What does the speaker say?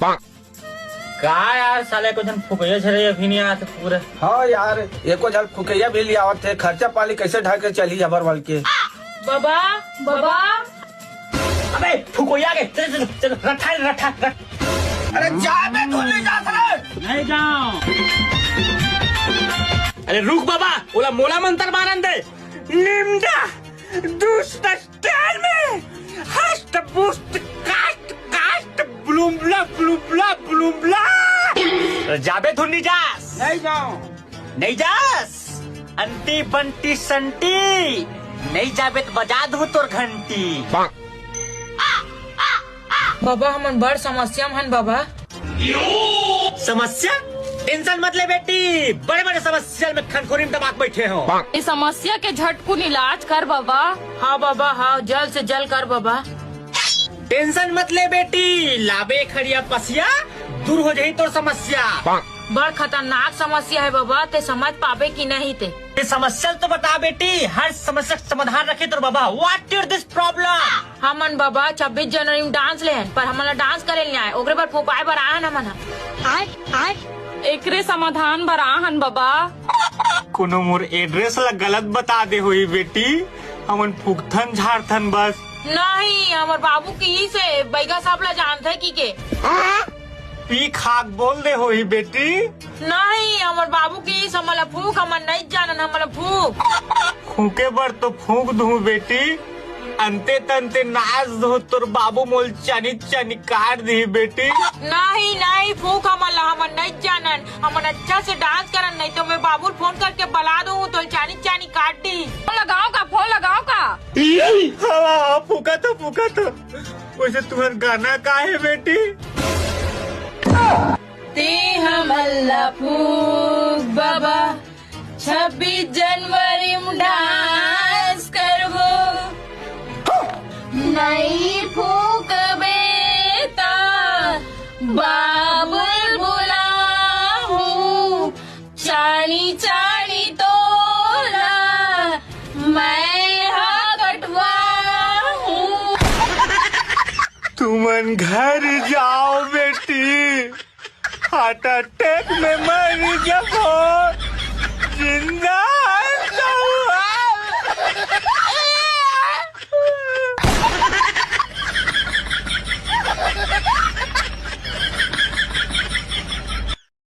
का यार साले को जन फुकैया छरे अभी नहीं आते पूरे। हाँ यार एको जल फुकैया भी लिया आवत थे, खर्चा पाली कैसे ढाक के चली जबर वाल के। बाबा बाबा अबे फुकैया के चल चल रठा रठा रठ। अरे जा बे तू नहीं जा सकता। नहीं जाओ। अरे रुक बाबा, ओला मोला मंत्र मारन दे। निम्दा दुष्ट स्टाइल में हस्त पुष्ट कास्ट कास्ट ब्लूमला ब्लूमला ब्लूमला। जाबे धुनी जास। नहीं जाओ। नहीं जास। अंटी बंटी संटी नहीं जाबे तो बजा दू तोर घंटी। बाबा हमन बड़ समस्या में हन बाबा। समस्या टेंशन मत ले बेटी, बड़े बड़े समस्या में खनखोरी में दबाक बैठे हो। इस समस्या के झटकुन इलाज कर बाबा। हाँ बाबा हाँ, जल्द से जल्द कर बाबा। टेंशन मत ले बेटी, लाबे खड़िया पसिया दूर हो जाही तोर समस्या। बड़ खतरनाक समस्या है बाबा, ते समझ पावे की नहीं ते। ये समस्या तो बता बेटी, हर समस्या का समाधान रखे तो बाबा। What is this problem? हमन बाबा 26 जनवरी में डांस ले पर हमला डांस करे नहीं आए, ओकरे पर फुकाए बर आए हमन। एकरे समाधान बर आहन बाबा। कोनो मोर एड्रेस ला गलत बता दे हुई बेटी, हमन फुकथन झारथन बस। नहीं हमार बाबू की ही से बैगा साहब ला जानते की के। पी खाक बोल दे हुई बेटी। नहीं हमार बाबू की ही समला फूक, हमन नहीं जानन हमला फूक। फूके बर तो फूक दू बेटी, अंते तंते नाच दो तोर बाबू मोल चनी चनी काट दी बेटी। नहीं नहीं फूक हमला, हमन नहीं जानन, हमन अच्छा से डांस करन, नहीं तो मैं बाबू फोन करके बुला दूँ तो चानी चानी काट दी। फोन लगाओ का, फोन लगाओ का। हाँ फूका तो वैसे तुम्हारा गाना का है बेटी? ते हमला फूक बाबा 26 जनवरी में डांस करबो। नहीं फूक बेता बाबुल बुलाऊं, चानी चानी तोला मैं हाँ कटवाऊं। तुमन घर जाओ बेटी, हार्ट अटैक में मर जाओ।